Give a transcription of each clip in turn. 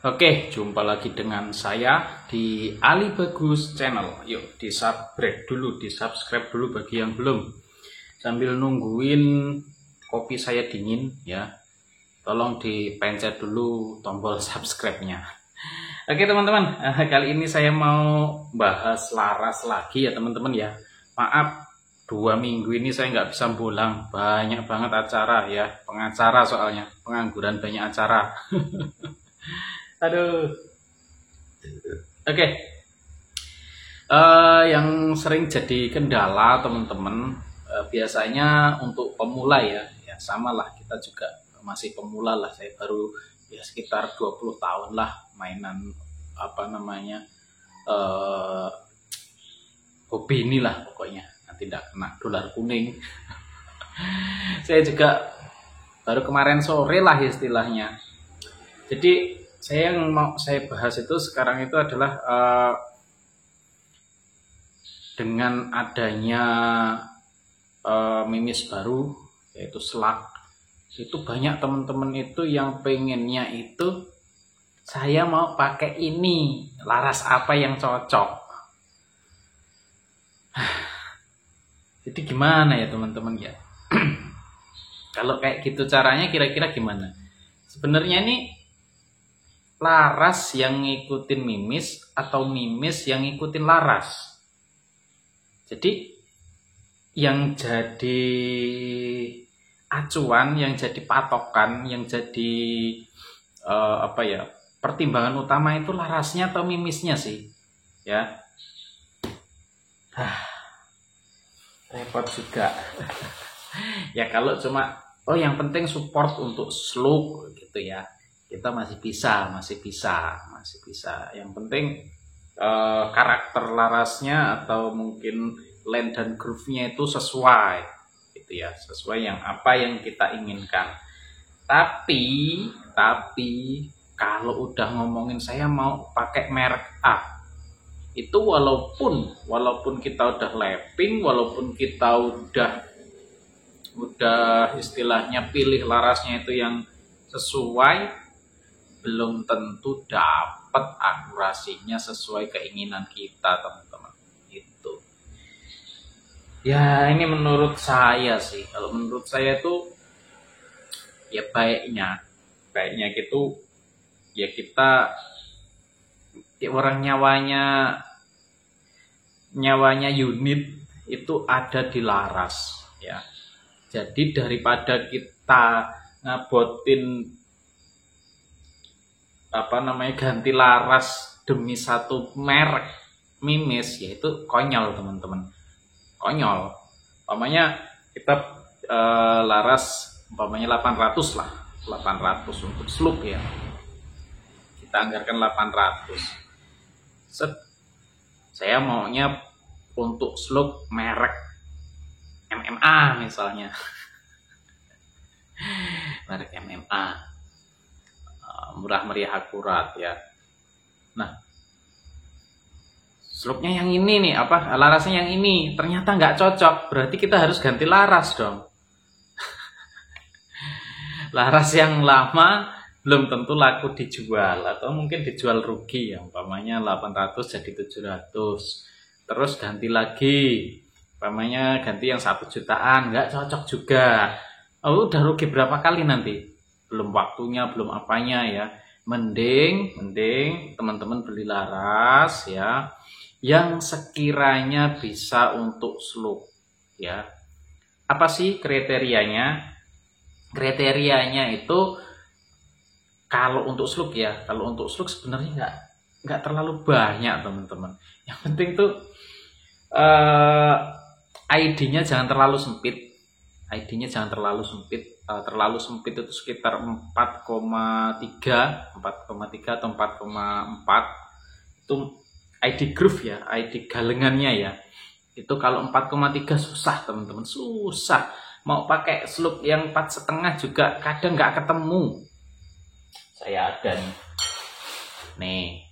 Oke, jumpa lagi dengan saya di Ali Bagus Channel. Yuk, di-subscribe dulu bagi yang belum. Sambil nungguin kopi saya dingin ya. Tolong dipencet dulu tombol subscribe-nya. Oke teman-teman, kali ini saya mau bahas laras lagi ya teman-teman ya. Maaf, 2 minggu ini saya nggak bisa bolang, banyak banget acara ya, pengacara soalnya, pengangguran banyak acara. Aduh. Oke. Yang sering jadi kendala teman-teman, biasanya untuk pemula ya sama lah, kita juga masih pemula lah. Saya baru ya sekitar 20 tahun lah mainan hobi inilah pokoknya, tidak kena dolar kuning. Saya juga baru kemarin sore lah istilahnya. Jadi yang mau saya bahas itu sekarang itu adalah dengan adanya mimis baru yaitu slug, itu banyak teman-teman itu yang pengennya itu saya mau pakai ini, laras apa yang cocok. Jadi gimana ya teman-teman ya? Kalau kayak gitu caranya kira-kira gimana? Sebenarnya ini laras yang ngikutin mimis atau mimis yang ngikutin laras. Jadi yang jadi acuan, yang jadi patokan, yang jadi pertimbangan utama itu larasnya atau mimisnya sih ya. Repot juga. Ya kalau cuma yang penting support untuk slug gitu ya, kita masih bisa. Yang penting karakter larasnya atau mungkin land dan groove-nya itu sesuai gitu ya, sesuai yang apa yang kita inginkan. Tapi kalau udah ngomongin saya mau pakai merek A, itu walaupun kita udah lapping, walaupun kita udah istilahnya pilih larasnya itu yang sesuai, belum tentu dapat akurasinya sesuai keinginan kita teman-teman. Itu ya, ini menurut saya sih. Kalau menurut saya itu ya baiknya gitu ya, kita ya orang nyawanya unit itu ada di laras ya. Jadi daripada kita ngabotin ganti laras demi satu merek mimis, yaitu konyol teman-teman, konyol. Umpamanya kita laras 800 lah, 800 untuk slug ya, kita anggarkan 800. Saya maunya untuk slug merek MMA misalnya. Merek MMA, murah meriah akurat ya. Nah, slugnya yang ini nih, larasnya yang ini ternyata nggak cocok, berarti kita harus ganti laras dong. Laras yang lama belum tentu laku dijual, atau mungkin dijual rugi ya, umpamanya 800 jadi 700, terus ganti lagi, umpamanya ganti yang 1 jutaan, nggak cocok juga. Udah rugi berapa kali nanti, belum waktunya, belum apanya ya. Mending teman-teman beli laras ya yang sekiranya bisa untuk slug ya. Apa sih kriterianya? Kriterianya itu kalau untuk slug ya, kalau untuk slug sebenarnya nggak terlalu banyak teman-teman. Yang penting tuh ID-nya jangan terlalu sempit. ID-nya jangan terlalu sempit. Terlalu sempit itu sekitar 4,3 atau 4,4. Itu ID groove ya, ID galengannya ya. Itu kalau 4,3 susah teman-teman, susah. Mau pakai slug yang 4,5 juga kadang nggak ketemu. Saya ada nih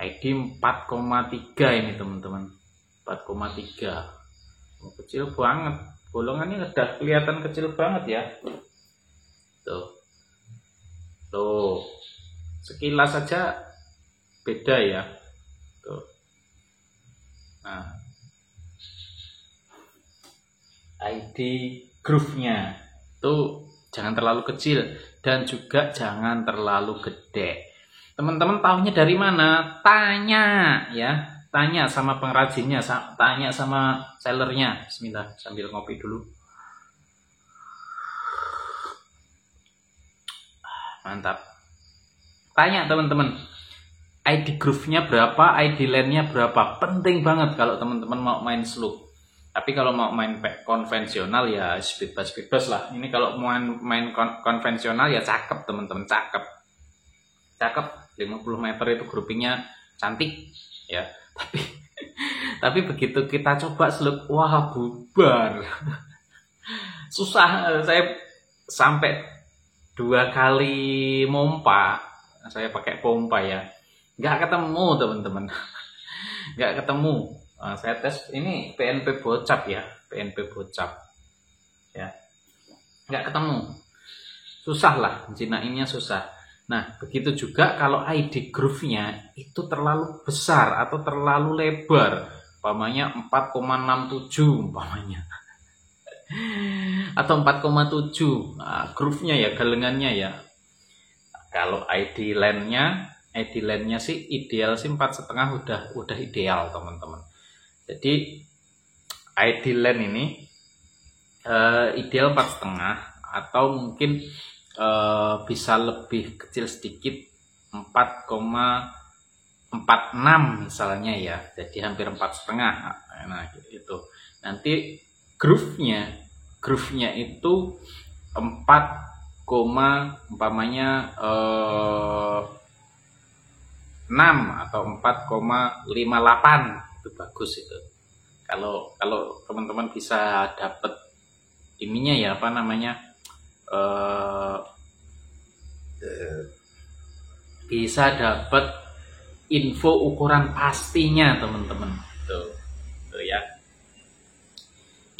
ID 4,3 ini teman-teman, 4,3, kecil banget, bolongannya udah kelihatan kecil banget ya. Tuh sekilas saja beda ya. Tuh. Nah, ID groove-nya itu jangan terlalu kecil dan juga jangan terlalu gede. Teman-teman tahunya dari mana? Tanya ya, tanya sama pengrajinnya, tanya sama sellernya. Bismillah, sambil ngopi dulu. Mantap. Tanya teman-teman, ID groove-nya berapa, ID lane-nya berapa. Penting banget kalau teman-teman mau main slope. Tapi kalau mau main konvensional ya bebas-bebas lah. Ini kalau mau main konvensional ya cakep teman-teman, cakep. Cakep, 50 meter itu groupingnya cantik ya. Tapi begitu kita coba slope, wah bubar. Susah, saya sampai 2 kali mompa, saya pakai pompa ya. Nggak ketemu teman-teman. Nggak ketemu. Saya tes ini PNP bocap ya, PNP bocap ya, nggak ketemu, susah lah, jinainnya susah. Nah begitu juga kalau ID groove-nya itu terlalu besar atau terlalu lebar, umpamanya 4,67 umpamanya atau 4,7 groove-nya ya, galengannya ya. Kalau ID lane-nya sih ideal sih 4,5 udah ideal teman-teman. Jadi ID lane ini ideal 4,5 atau mungkin bisa lebih kecil sedikit 4,46 misalnya ya, jadi hampir 4,5. Nah itu nanti groove-nya itu 4, umpamanya 6 atau 4,58 itu bagus itu. Kalau teman-teman bisa dapat ininya ya, apa namanya, bisa dapat info ukuran pastinya teman-teman. Tuh ya.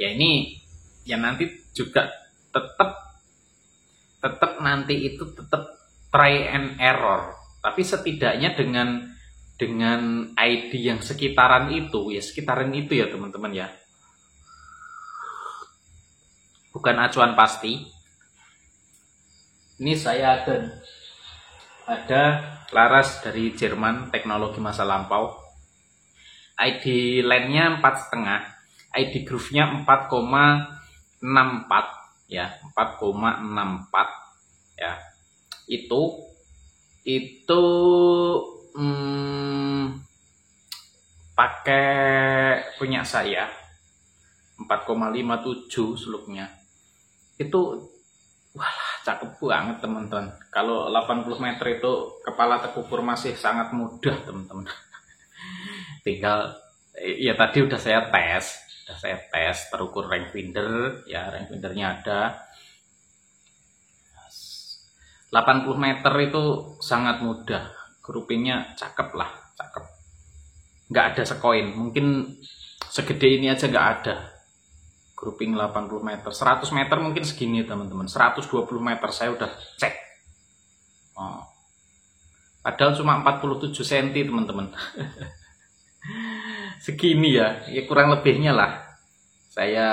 Ya ini ya nanti juga tetap nanti itu tetap try and error. Tapi setidaknya dengan ID yang sekitaran itu ya teman-teman ya, bukan acuan pasti. Ini saya ada laras dari Jerman, teknologi masa lampau. ID lane-nya 4,5, ID groove-nya 4,64 ya, 4,64 ya. Itu pakai punya saya 4,57 slope-nya. Itu wah cakep banget teman-teman. Kalau 80 meter itu kepala terkubur masih sangat mudah teman-teman. Tinggal ya tadi udah saya tes terukur range finder ya, range findernya ada. 80 meter itu sangat mudah, groupingnya cakep lah, cakep. Nggak ada sekoin, mungkin segede ini aja nggak ada grouping 80 meter. 100 meter mungkin segini teman-teman, 120 meter saya udah cek. Padahal cuma 47 cm teman-teman. Segini ya kurang lebihnya lah. Saya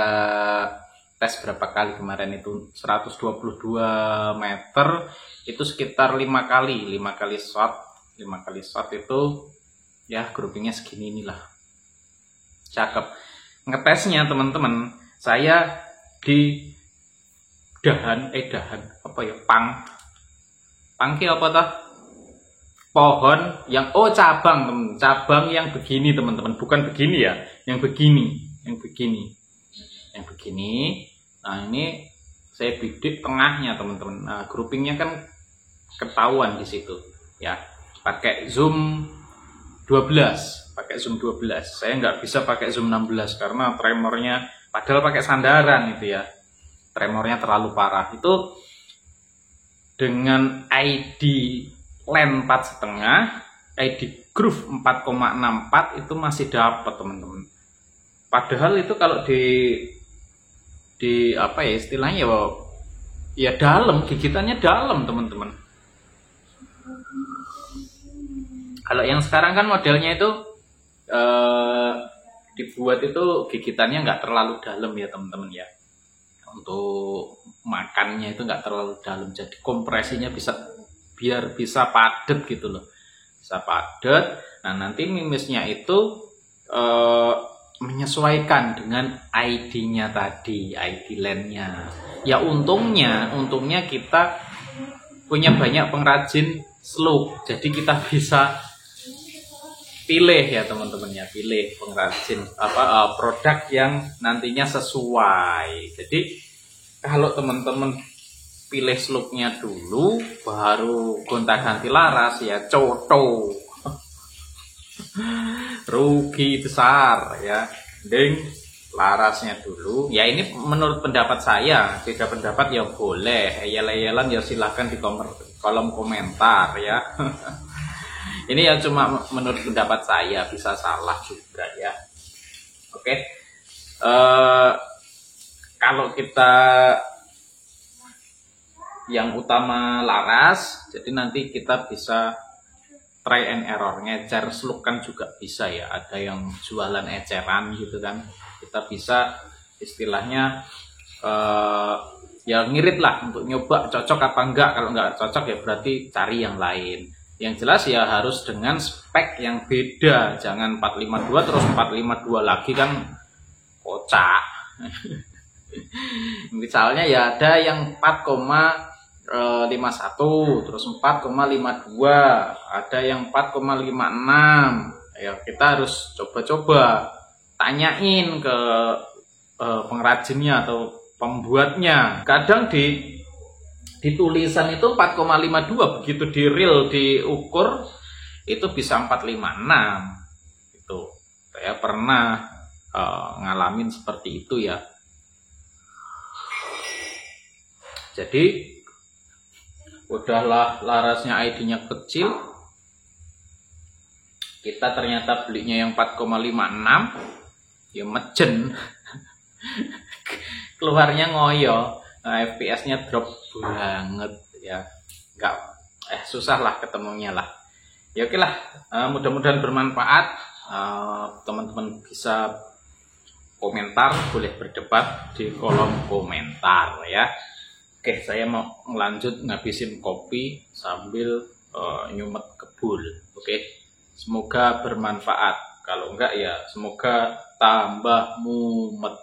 tes berapa kali kemarin itu, 122 meter itu sekitar 5 kali shot itu ya, groupingnya segini inilah, cakep. Ngetesnya teman-teman, saya di dahan apa ya, pangki apa toh, pohon yang cabang yang begini teman-teman, bukan begini ya, yang begini. Nah ini saya bidik tengahnya teman-teman. Nah groupingnya kan ketahuan di situ ya, pakai zoom 12. Saya nggak bisa pakai zoom 16 karena tremornya, padahal pakai sandaran itu ya, tremornya terlalu parah. Itu dengan ID lane 4,5, ID groove 4,64 itu masih dapat teman-teman. Padahal itu kalau di apa ya istilahnya ya dalam, gigitannya dalam teman-teman. Kalau yang sekarang kan modelnya itu dibuat itu gigitannya nggak terlalu dalam ya teman-teman ya. Untuk makannya itu nggak terlalu dalam, jadi kompresinya bisa biar bisa padat gitu loh, bisa padat. Nah nanti mimisnya itu menyesuaikan dengan ID-nya tadi, ID lens-nya. Ya untungnya kita punya banyak pengrajin slug, jadi kita bisa pilih ya teman-teman ya, pilih pengrajin produk yang nantinya sesuai. Jadi kalau teman-teman pilih slugnya dulu baru gonta-ganti laras ya coto rugi besar ya. Mending larasnya dulu ya. Ini menurut pendapat saya, beda pendapat ya boleh, eyel-eyelan ya silahkan di kolom komentar ya. Ini ya cuma menurut pendapat saya, bisa salah juga ya. Oke. Kalau kita yang utama laras, jadi nanti kita bisa try and error, ngecer slug kan juga bisa ya. Ada yang jualan eceran gitu kan, kita bisa istilahnya ya ngirit lah untuk nyoba cocok apa enggak. Kalau enggak cocok ya berarti cari yang lain. Yang jelas ya harus dengan spek yang beda, jangan 452 terus 452 lagi kan kocak. Misalnya ya ada yang 4,51 terus 4,52, ada yang 4,56. Ya kita harus coba-coba tanyain ke pengrajinnya atau pembuatnya. Kadang di tulisan itu 4,52, begitu di real diukur itu bisa 456. Itu saya pernah ngalamin seperti itu ya. Jadi udahlah larasnya ID-nya kecil, kita ternyata belinya yang 4,56 ya mejen. Keluarnya ngoyo, FPS-nya drop banget ya. Enggak susah lah ketemunya lah. Ya oke lah, mudah-mudahan bermanfaat. Teman-teman bisa komentar, boleh berdebat di kolom komentar ya. Oke, saya mau lanjut ngabisin kopi sambil nyumet kebul. Oke, semoga bermanfaat. Kalau enggak ya semoga tambah mumet.